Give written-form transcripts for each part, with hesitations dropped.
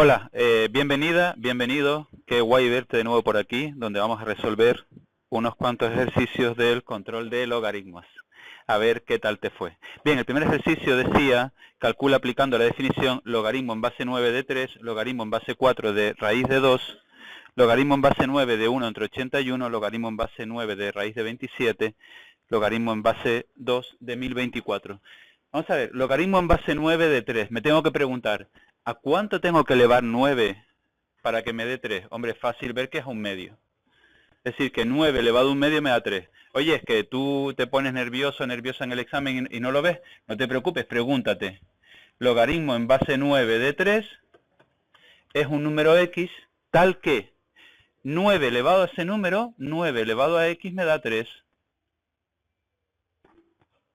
Hola, bienvenida, bienvenido. Qué guay verte de nuevo por aquí, donde vamos a resolver unos cuantos ejercicios del control de logaritmos. A ver qué tal te fue. Bien, el primer ejercicio decía, calcula aplicando la definición logaritmo en base 9 de 3, logaritmo en base 4 de raíz de 2, logaritmo en base 9 de 1 entre 81, logaritmo en base 9 de raíz de 27, logaritmo en base 2 de 1024. Vamos a ver, logaritmo en base 9 de 3. Me tengo que preguntar, ¿a cuánto tengo que elevar 9 para que me dé 3? Hombre, es fácil ver que es a un medio. Es decir, que 9 elevado a un medio me da 3. Oye, es que tú te pones nervioso, nerviosa en el examen y no lo ves. No te preocupes, pregúntate. Logaritmo en base 9 de 3 es un número x tal que 9 elevado a ese número, 9 elevado a x me da 3.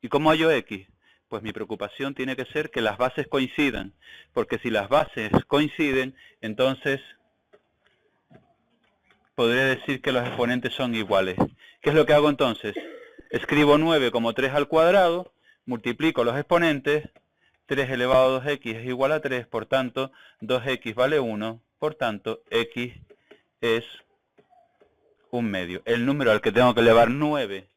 ¿Y cómo hallo x? Pues mi preocupación tiene que ser que las bases coincidan, porque si las bases coinciden, entonces podré decir que los exponentes son iguales. ¿Qué es lo que hago entonces? Escribo 9 como 3 al cuadrado, multiplico los exponentes, 3 elevado a 2x es igual a 3, por tanto, 2x vale 1, por tanto, x es un medio. El número al que tengo que elevar 9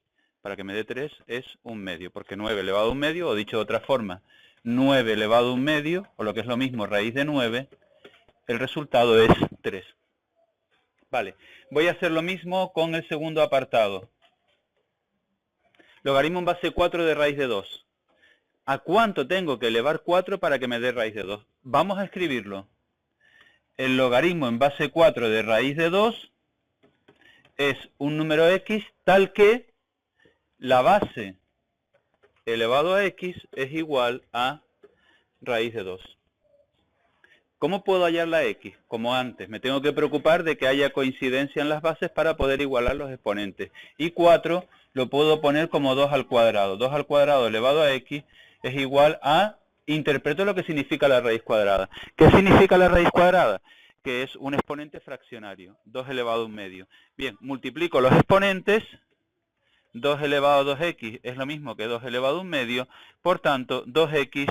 para que me dé 3 es un medio, porque 9 elevado a un medio, o dicho de otra forma, 9 elevado a un medio, o lo que es lo mismo, raíz de 9, el resultado es 3. Vale, voy a hacer lo mismo con el segundo apartado. Logaritmo en base 4 de raíz de 2. ¿A cuánto tengo que elevar 4 para que me dé raíz de 2? Vamos a escribirlo. El logaritmo en base 4 de raíz de 2 es un número x tal que la base elevado a x es igual a raíz de 2. ¿Cómo puedo hallar la x? Como antes, me tengo que preocupar de que haya coincidencia en las bases para poder igualar los exponentes. Y 4 lo puedo poner como 2 al cuadrado. 2 al cuadrado elevado a x es igual a, interpreto lo que significa la raíz cuadrada. ¿Qué significa la raíz cuadrada? Que es un exponente fraccionario, 2 elevado a un medio. Bien, multiplico los exponentes. 2 elevado a 2x es lo mismo que 2 elevado a un medio, por tanto 2x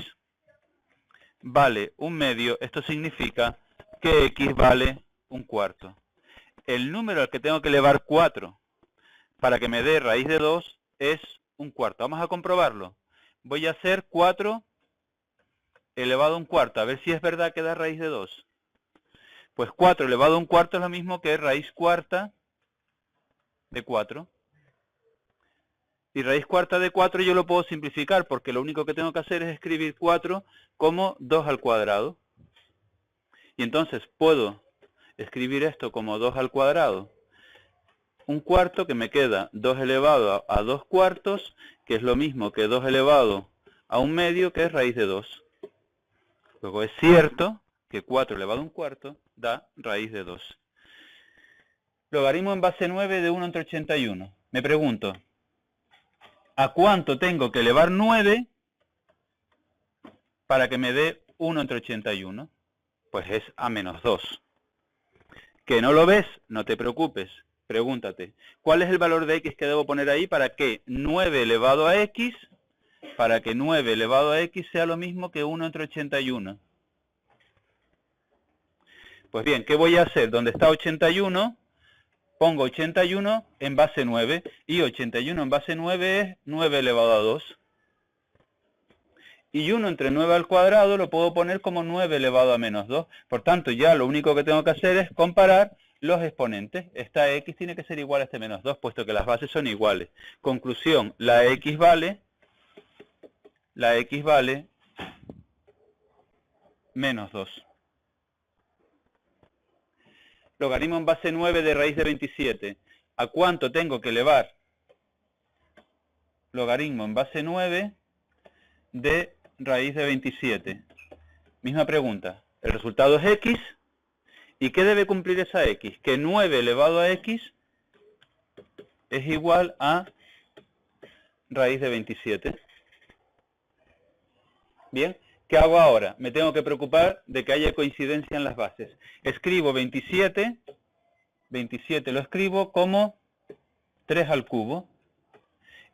vale un medio, esto significa que x vale un cuarto. El número al que tengo que elevar 4 para que me dé raíz de 2 es un cuarto. Vamos a comprobarlo. Voy a hacer 4 elevado a un cuarto, a ver si es verdad que da raíz de 2. Pues 4 elevado a un cuarto es lo mismo que raíz cuarta de 4. Y raíz cuarta de 4 yo lo puedo simplificar, porque lo único que tengo que hacer es escribir 4 como 2 al cuadrado. Y entonces puedo escribir esto como 2 al cuadrado. Un cuarto que me queda 2 elevado a 2 cuartos, que es lo mismo que 2 elevado a un medio, que es raíz de 2. Luego es cierto que 4 elevado a un cuarto da raíz de 2. Logaritmo en base 9 de 1 entre 81. Me pregunto, ¿a cuánto tengo que elevar 9 para que me dé 1 entre 81? Pues es a menos 2. ¿Que no lo ves? No te preocupes. Pregúntate, ¿cuál es el valor de x que debo poner ahí para que 9 elevado a x, sea lo mismo que 1 entre 81? Pues bien, ¿qué voy a hacer? Donde está 81, pongo 81 en base 9, y 81 en base 9 es 9 elevado a 2. Y 1 entre 9 al cuadrado lo puedo poner como 9 elevado a menos 2. Por tanto, ya lo único que tengo que hacer es comparar los exponentes. Esta x tiene que ser igual a este menos 2, puesto que las bases son iguales. Conclusión, la x vale menos 2. Logaritmo en base 9 de raíz de 27. ¿A cuánto tengo que elevar? Logaritmo en base 9 de raíz de 27. Misma pregunta. El resultado es x. ¿Y qué debe cumplir esa x? Que 9 elevado a x es igual a raíz de 27. Bien, ¿qué hago ahora? Me tengo que preocupar de que haya coincidencia en las bases. Escribo 27 lo escribo como 3 al cubo.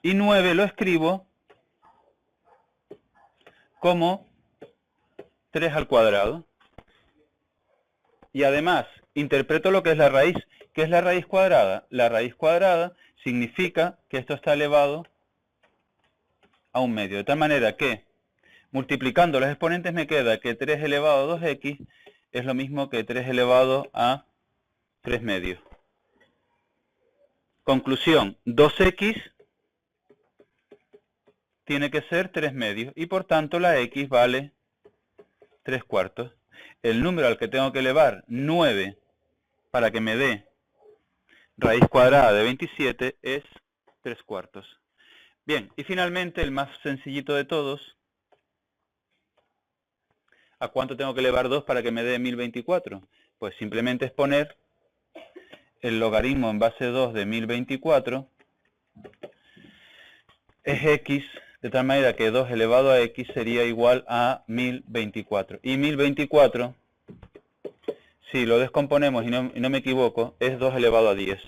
Y 9 lo escribo como 3 al cuadrado. Y además, interpreto lo que es la raíz. ¿Qué es la raíz cuadrada? La raíz cuadrada significa que esto está elevado a 1/2. De tal manera que, multiplicando los exponentes, me queda que 3 elevado a 2x es lo mismo que 3 elevado a 3/2. Conclusión, 2x tiene que ser 3/2 y por tanto la x vale 3/4. El número al que tengo que elevar 9 para que me dé raíz cuadrada de 27 es 3/4. Bien, y finalmente el más sencillito de todos. ¿A cuánto tengo que elevar 2 para que me dé 1024? Pues simplemente es poner el logaritmo en base 2 de 1024 es x, de tal manera que 2 elevado a x sería igual a 1024. Y 1024, si lo descomponemos y no me equivoco, es 2 elevado a 10.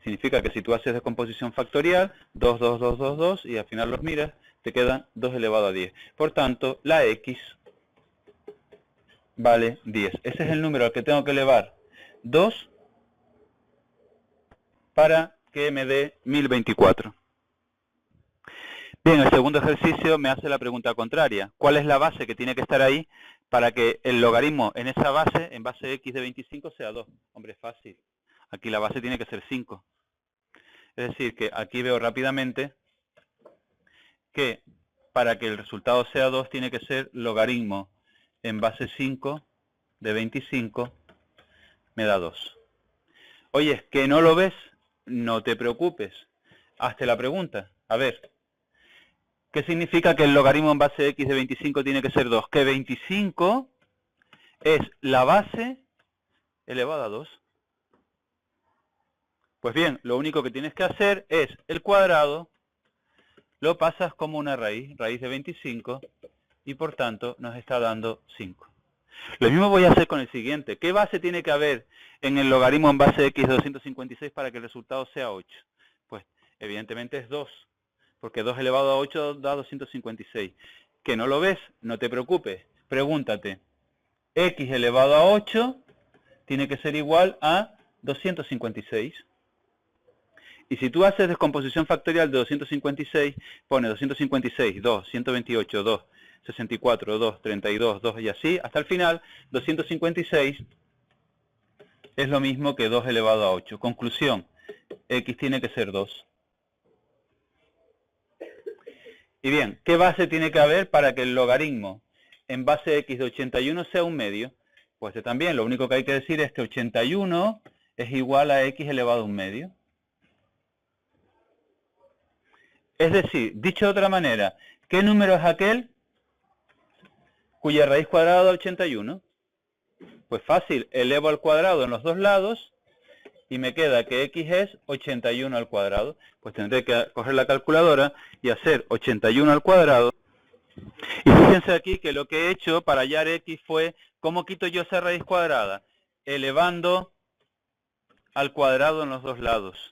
Significa que si tú haces descomposición factorial, 2, 2, 2, 2, 2, y al final los miras, te quedan 2 elevado a 10. Por tanto, la x vale 10. Ese es el número al que tengo que elevar 2 para que me dé 1024. Bien, el segundo ejercicio me hace la pregunta contraria. ¿Cuál es la base que tiene que estar ahí para que el logaritmo en esa base, en base x de 25, sea 2? Hombre, es fácil. Aquí la base tiene que ser 5. Es decir, que aquí veo rápidamente que para que el resultado sea 2 tiene que ser logaritmo en base 5 de 25 me da 2. Oye, ¿que no lo ves? No te preocupes. Hazte la pregunta. A ver, ¿qué significa que el logaritmo en base x de 25 tiene que ser 2? Que 25 es la base elevada a 2. Pues bien, lo único que tienes que hacer es el cuadrado, lo pasas como una raíz de 25, y por tanto nos está dando 5. Lo mismo voy a hacer con el siguiente. ¿Qué base tiene que haber en el logaritmo en base x de 256 para que el resultado sea 8? Pues evidentemente es 2, porque 2 elevado a 8 da 256. ¿Que no lo ves? No te preocupes. Pregúntate, x elevado a 8 tiene que ser igual a 256. Y si tú haces descomposición factorial de 256, pone 256, 2, 128, 2, 64, 2, 32, 2 y así, hasta el final, 256 es lo mismo que 2 elevado a 8. Conclusión, x tiene que ser 2. Y bien, ¿qué base tiene que haber para que el logaritmo en base x de 81 sea 1/2? Pues también lo único que hay que decir es que 81 es igual a x elevado a 1/2. Es decir, dicho de otra manera, ¿qué número es aquel cuya raíz cuadrada da 81? Pues fácil, elevo al cuadrado en los dos lados y me queda que x es 81 al cuadrado. Pues tendré que coger la calculadora y hacer 81 al cuadrado. Y fíjense aquí que lo que he hecho para hallar x fue, ¿cómo quito yo esa raíz cuadrada? Elevando al cuadrado en los dos lados.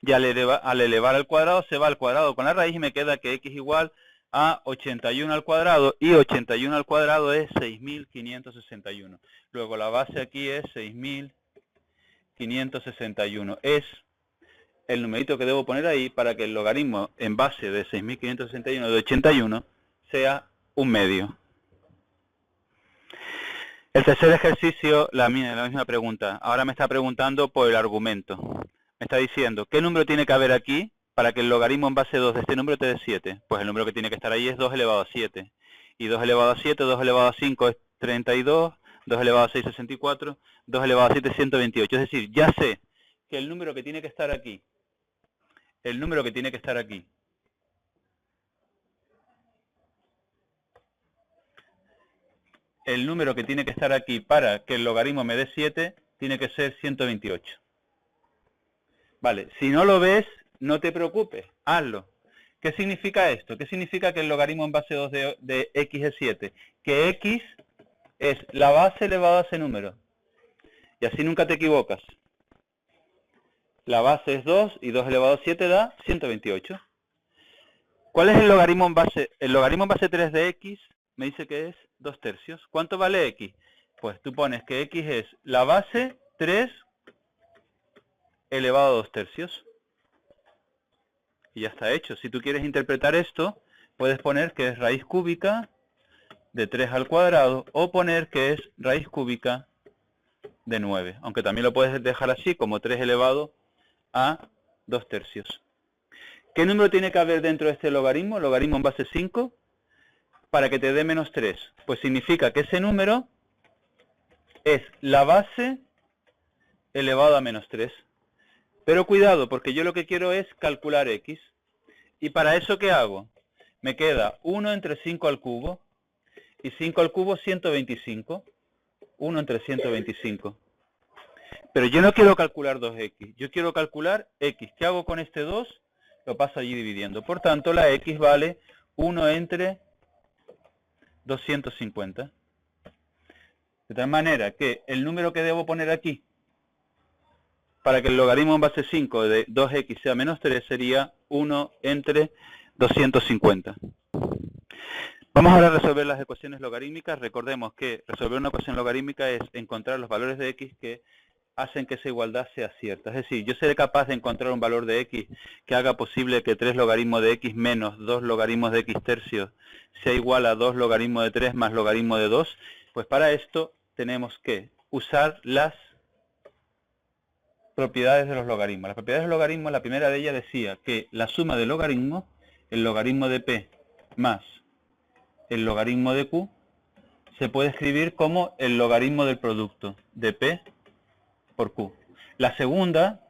Y al elevar al cuadrado se va al cuadrado con la raíz y me queda que x igual a 81 al cuadrado, y 81 al cuadrado es 6.561. Luego la base aquí es 6.561. Es el numerito que debo poner ahí para que el logaritmo en base de 6.561 de 81 sea 1/2. El tercer ejercicio, la misma pregunta. Ahora me está preguntando por el argumento. Me está diciendo, ¿qué número tiene que haber aquí para que el logaritmo en base 2 de este número te dé 7? Pues el número que tiene que estar ahí es 2 elevado a 7. Y 2 elevado a 7, 2 elevado a 5 es 32, 2 elevado a 6 es 64, 2 elevado a 7 es 128. Es decir, ya sé que el número que tiene que estar aquí, el número que tiene que estar aquí, para que el logaritmo me dé 7, tiene que ser 128. Vale, si no lo ves, no te preocupes, hazlo. ¿Qué significa esto? ¿Qué significa que el logaritmo en base 2 de x es 7? Que x es la base elevada a ese número. Y así nunca te equivocas. La base es 2 y 2 elevado a 7 da 128. ¿Cuál es el logaritmo en base? El logaritmo en base 3 de x me dice que es 2 tercios. ¿Cuánto vale x? Pues tú pones que x es la base 3 elevado a 2 tercios. Y ya está hecho. Si tú quieres interpretar esto, puedes poner que es raíz cúbica de 3 al cuadrado o poner que es raíz cúbica de 9. Aunque también lo puedes dejar así, como 3 elevado a 2 tercios. ¿Qué número tiene que haber dentro de este logaritmo? Logaritmo en base 5 para que te dé menos 3. Pues significa que ese número es la base elevado a menos 3. Pero cuidado, porque yo lo que quiero es calcular x. ¿Y para eso qué hago? Me queda 1 entre 5 al cubo. Y 5 al cubo, 125. 1 entre 125. Pero yo no quiero calcular 2x. Yo quiero calcular x. ¿Qué hago con este 2? Lo paso allí dividiendo. Por tanto, la x vale 1 entre 250. De tal manera que el número que debo poner aquí para que el logaritmo en base 5 de 2x sea menos 3 sería 1 entre 250. Vamos ahora a resolver las ecuaciones logarítmicas. Recordemos que resolver una ecuación logarítmica es encontrar los valores de x que hacen que esa igualdad sea cierta. Es decir, yo seré capaz de encontrar un valor de x que haga posible que 3 logaritmos de x menos 2 logaritmos de x tercios sea igual a 2 logaritmos de 3 más logaritmo de 2. Pues para esto tenemos que usar las propiedades de los logaritmos. Las propiedades de los logaritmos, la primera de ellas decía que la suma de logaritmos, el logaritmo de p más el logaritmo de q, se puede escribir como el logaritmo del producto de p por q. La segunda,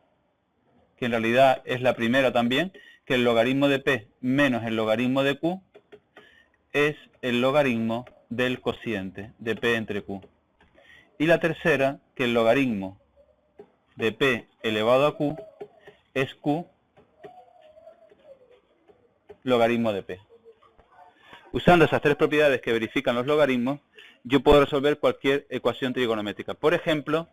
que en realidad es la primera también, que el logaritmo de p menos el logaritmo de q es el logaritmo del cociente de p entre q. Y la tercera, que el logaritmo de p elevado a q es q logaritmo de p. Usando esas tres propiedades que verifican los logaritmos, yo puedo resolver cualquier ecuación trigonométrica. Por ejemplo,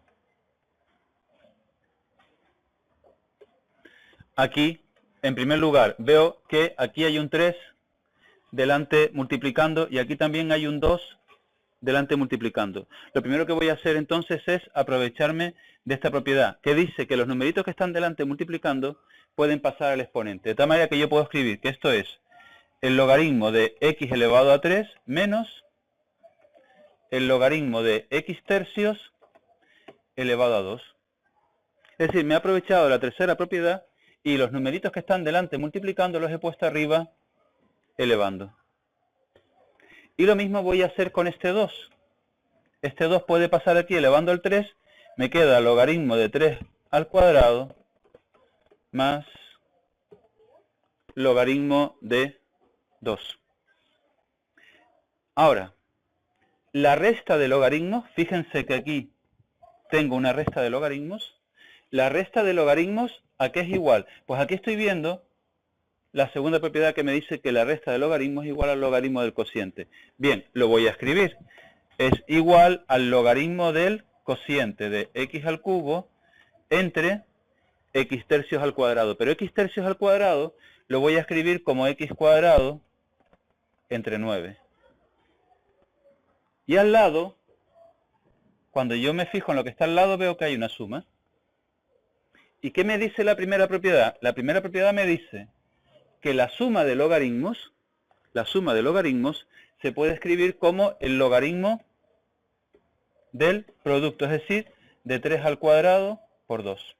aquí, en primer lugar, veo que aquí hay un 3 delante multiplicando y aquí también hay un 2 delante multiplicando. Lo primero que voy a hacer entonces es aprovecharme de esta propiedad, que dice que los numeritos que están delante multiplicando pueden pasar al exponente. De tal manera que yo puedo escribir que esto es el logaritmo de x elevado a 3 menos el logaritmo de x tercios elevado a 2. Es decir, me he aprovechado de la tercera propiedad y los numeritos que están delante multiplicando los he puesto arriba elevando. Y lo mismo voy a hacer con este 2. Este 2 puede pasar aquí elevando al 3. Me queda logaritmo de 3 al cuadrado más logaritmo de 2. Ahora, la resta de logaritmos, fíjense que aquí tengo una resta de logaritmos. La resta de logaritmos, ¿a qué es igual? Pues aquí estoy viendo la segunda propiedad que me dice que la resta de logaritmos es igual al logaritmo del cociente. Bien, lo voy a escribir. Es igual al logaritmo del cociente de x al cubo entre x tercios al cuadrado. Pero x tercios al cuadrado lo voy a escribir como x cuadrado entre 9. Y al lado, cuando yo me fijo en lo que está al lado, veo que hay una suma. ¿Y qué me dice la primera propiedad? La primera propiedad me dice que la suma de logaritmos se puede escribir como el logaritmo del producto, es decir, de 3 al cuadrado por 2.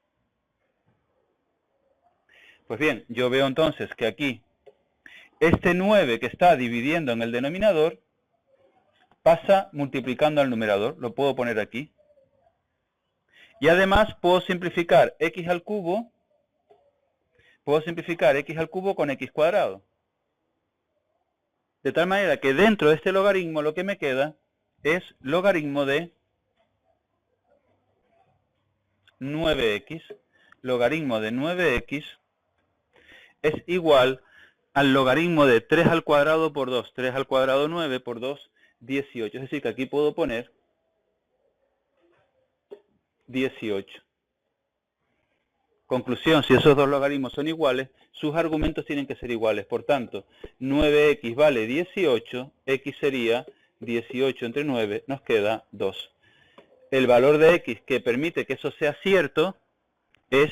Pues bien, yo veo entonces que aquí este 9 que está dividiendo en el denominador pasa multiplicando al numerador, lo puedo poner aquí. Y además puedo simplificar x al cubo con x cuadrado. De tal manera que dentro de este logaritmo lo que me queda es logaritmo de 9x. Logaritmo de 9x es igual al logaritmo de 3 al cuadrado por 2. 3 al cuadrado 9 por 2, 18. Es decir, que aquí puedo poner 18. Conclusión, si esos dos logaritmos son iguales, sus argumentos tienen que ser iguales. Por tanto, 9x vale 18, x sería 18 entre 9, nos queda 2. el valor de x que permite que eso sea cierto es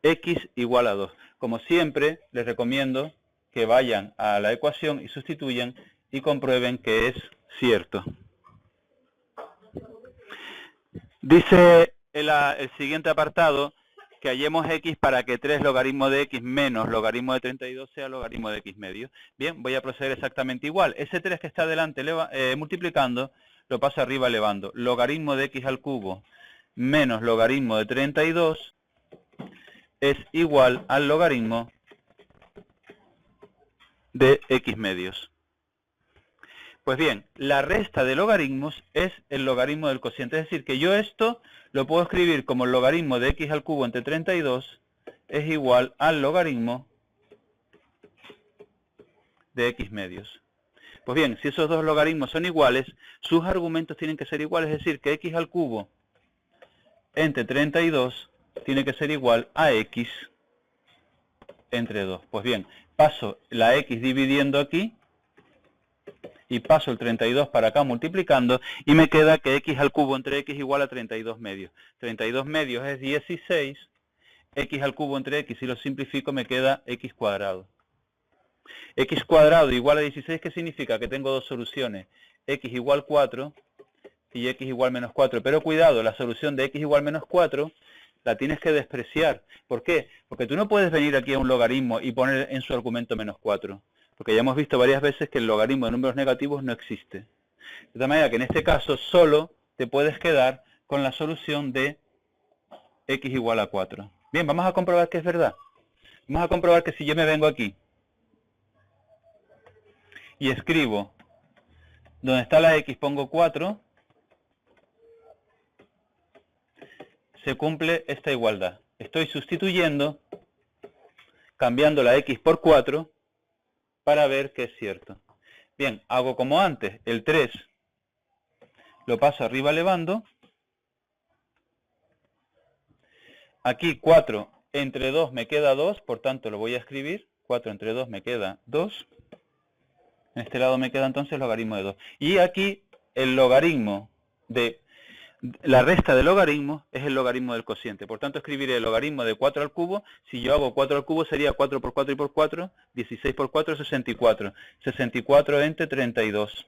x igual a 2. Como siempre, les recomiendo que vayan a la ecuación y sustituyan y comprueben que es cierto. Dice el siguiente apartado que hallemos x para que 3 logaritmo de x menos logaritmo de 32 sea logaritmo de x medio. Bien, voy a proceder exactamente igual. Ese 3 que está delante multiplicando, lo paso arriba elevando. Logaritmo de x al cubo menos logaritmo de 32 es igual al logaritmo de x medios. Pues bien, la resta de logaritmos es el logaritmo del cociente. Es decir, que yo esto lo puedo escribir como el logaritmo de x al cubo entre 32 es igual al logaritmo de x medios. Pues bien, si esos dos logaritmos son iguales, sus argumentos tienen que ser iguales. Es decir, que x al cubo entre 32 tiene que ser igual a x entre 2. Pues bien, paso la x dividiendo aquí y paso el 32 para acá multiplicando y me queda que x al cubo entre x igual a 32 medios. 32 medios es 16, x al cubo entre x, si lo simplifico me queda x cuadrado. X cuadrado igual a 16, ¿qué significa? Que tengo dos soluciones, x igual 4 y x igual menos 4. Pero cuidado, la solución de x igual menos 4 la tienes que despreciar. ¿Por qué? Porque tú no puedes venir aquí a un logaritmo y poner en su argumento menos 4. Porque ya hemos visto varias veces que el logaritmo de números negativos no existe. De tal manera que en este caso solo te puedes quedar con la solución de x igual a 4. Bien, vamos a comprobar que es verdad. Vamos a comprobar que si yo me vengo aquí y escribo donde está la x pongo 4, se cumple esta igualdad. Estoy sustituyendo, cambiando la x por 4, para ver que es cierto. Bien, hago como antes, el 3 lo paso arriba elevando. Aquí 4 entre 2 me queda 2, por tanto lo voy a escribir. 4 entre 2 me queda 2. En este lado me queda entonces el logaritmo de 2. Y aquí el logaritmo de... La resta de logaritmos es el logaritmo del cociente. Por tanto, escribiré el logaritmo de 4 al cubo. Si yo hago 4 al cubo, sería 4 por 4 y por 4. 16 por 4, 64. 64 entre 32.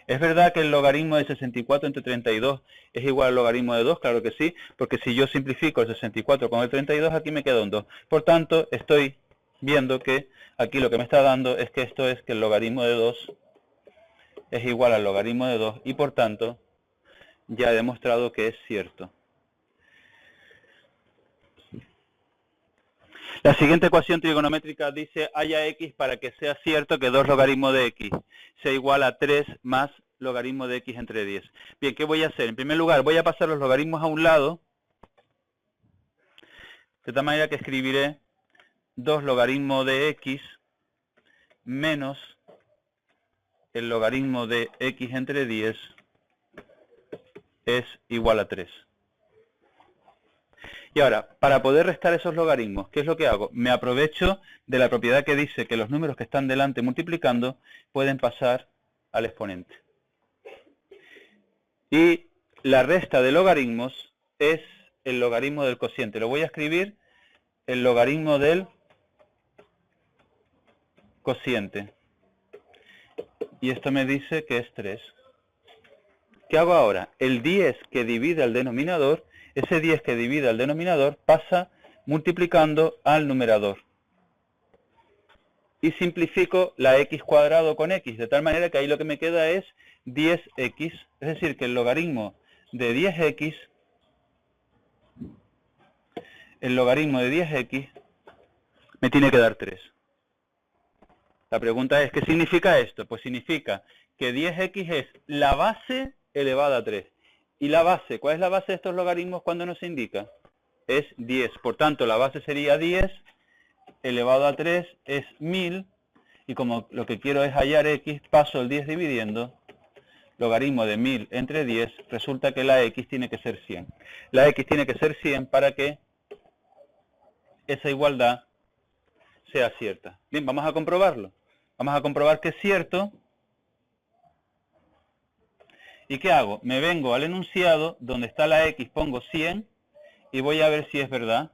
¿Es verdad que el logaritmo de 64 entre 32 es igual al logaritmo de 2? Claro que sí, porque si yo simplifico el 64 con el 32, aquí me queda un 2. Por tanto, estoy viendo que aquí lo que me está dando es que esto es que el logaritmo de 2 es igual al logaritmo de 2 y por tanto ya he demostrado que es cierto. La siguiente ecuación trigonométrica dice haya x para que sea cierto que 2 logaritmos de x sea igual a 3 más logaritmo de x entre 10. Bien, ¿qué voy a hacer? En primer lugar, voy a pasar los logaritmos a un lado, de tal manera que escribiré 2 logaritmos de x menos el logaritmo de x entre 10 es igual a 3. Y ahora, para poder restar esos logaritmos, ¿qué es lo que hago? Me aprovecho de la propiedad que dice que los números que están delante multiplicando pueden pasar al exponente. Y la resta de logaritmos es el logaritmo del cociente. Lo voy a escribir el logaritmo del cociente. Y esto me dice que es 3. ¿Qué hago ahora? El 10 que divide al denominador, ese 10 que divide al denominador pasa multiplicando al numerador. Y simplifico la x cuadrado con x, de tal manera que ahí lo que me queda es 10x. Es decir, que el logaritmo de 10x, me tiene que dar 3. La pregunta es, ¿qué significa esto? Pues significa que 10x es la base elevada a 3. ¿Y la base? ¿Cuál es la base de estos logaritmos cuando nos indica? Es 10. Por tanto, la base sería 10 elevado a 3 es 1000. Y como lo que quiero es hallar x, paso el 10 dividiendo. Logaritmo de 1000 entre 10, resulta que la x tiene que ser 100. La x tiene que ser 100 para que esa igualdad sea cierta. Bien, vamos a comprobarlo. Vamos a comprobar que es cierto. ¿Y qué hago? Me vengo al enunciado, donde está la X, pongo 100 y voy a ver si es verdad.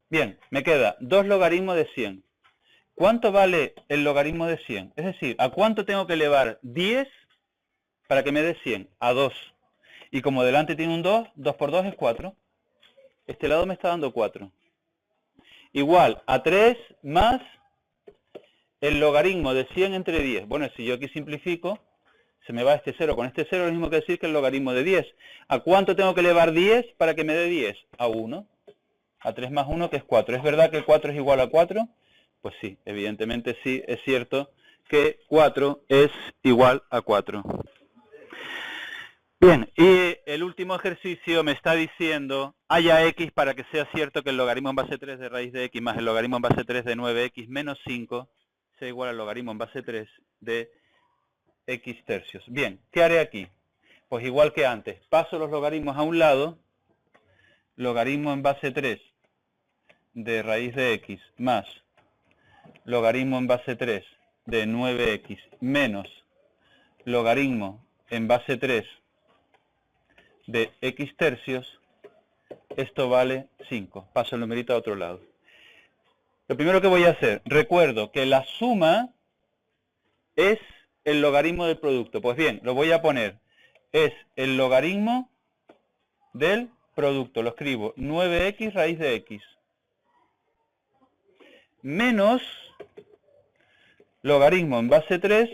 Bien, me queda 2 logaritmos de 100. ¿Cuánto vale el logaritmo de 100? Es decir, ¿a cuánto tengo que elevar 10 para que me dé 100? A 2. Y como delante tiene un 2, 2 por 2 es 4. Este lado me está dando 4. Igual a 3 más el logaritmo de 100 entre 10. Bueno, si yo aquí simplifico, se me va este 0 con este 0, es lo mismo que decir que el logaritmo de 10. ¿A cuánto tengo que elevar 10 para que me dé 10? A 1. A 3 más 1, que es 4. ¿Es verdad que 4 es igual a 4? Pues sí, evidentemente sí, es cierto que 4 es igual a 4. Bien, y el último ejercicio me está diciendo, haya x para que sea cierto que el logaritmo en base 3 de raíz de x más el logaritmo en base 3 de 9x menos 5 sea igual al logaritmo en base 3 de x tercios. Bien, ¿qué haré aquí? Pues igual que antes, paso los logaritmos a un lado, logaritmo en base 3 de raíz de x más logaritmo en base 3 de 9x menos logaritmo en base 3 de x tercios, esto vale 5. Paso el numerito a otro lado. Lo primero que voy a hacer, recuerdo que la suma es el logaritmo del producto. Pues bien, lo voy a poner, es el logaritmo del producto. Lo escribo 9x raíz de x menos logaritmo en base 3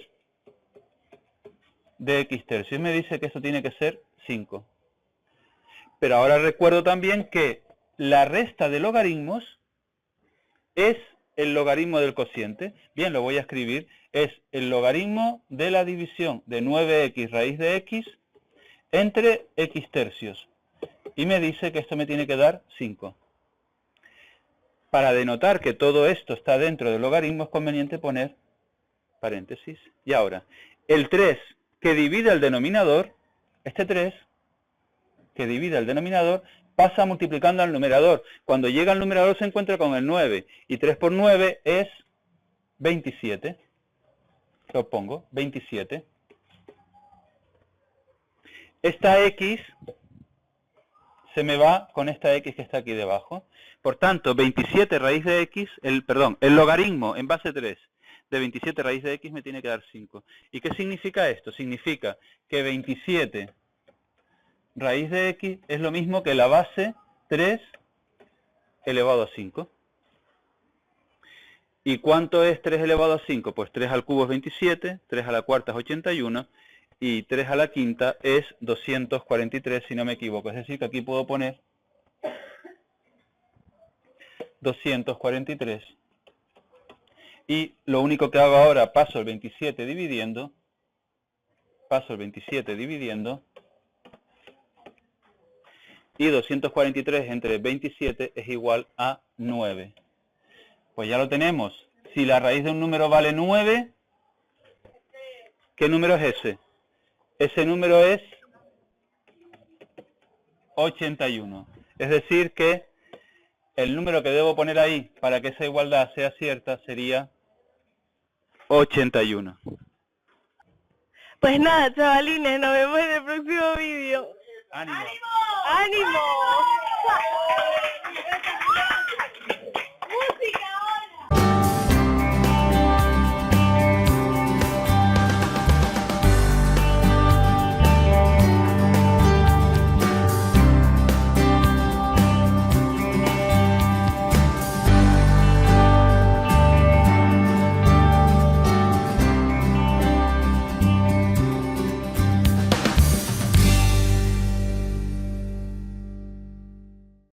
de x tercios. Y me dice que esto tiene que ser 5. Pero ahora recuerdo también que la resta de logaritmos es el logaritmo del cociente. Bien, lo voy a escribir. Es el logaritmo de la división de 9x raíz de x entre x tercios. Y me dice que esto me tiene que dar 5. Para denotar que todo esto está dentro del logaritmo es conveniente poner paréntesis. Y ahora, el 3 que divide el denominador, este 3 que divide el denominador, pasa multiplicando al numerador. Cuando llega al numerador se encuentra con el 9. Y 3 por 9 es 27. Lo pongo, 27. Esta x se me va con esta x que está aquí debajo. Por tanto, 27 raíz de x, el logaritmo en base 3 de 27 raíz de x me tiene que dar 5. ¿Y qué significa esto? Significa que 27 raíz de x es lo mismo que la base 3 elevado a 5. ¿Y cuánto es 3 elevado a 5? Pues 3 al cubo es 27, 3 a la cuarta es 81 y 3 a la quinta es 243, si no me equivoco. Es decir, que aquí puedo poner 243. Y lo único que hago ahora, paso el 27 dividiendo, y 243 entre 27 es igual a 9. Pues ya lo tenemos. Si la raíz de un número vale 9, ¿qué número es ese? Ese número es 81. Es decir que el número que debo poner ahí para que esa igualdad sea cierta sería 81. Pues nada, chavalines, nos vemos en el próximo vídeo. ¡Ánimo! ¡Ánimo!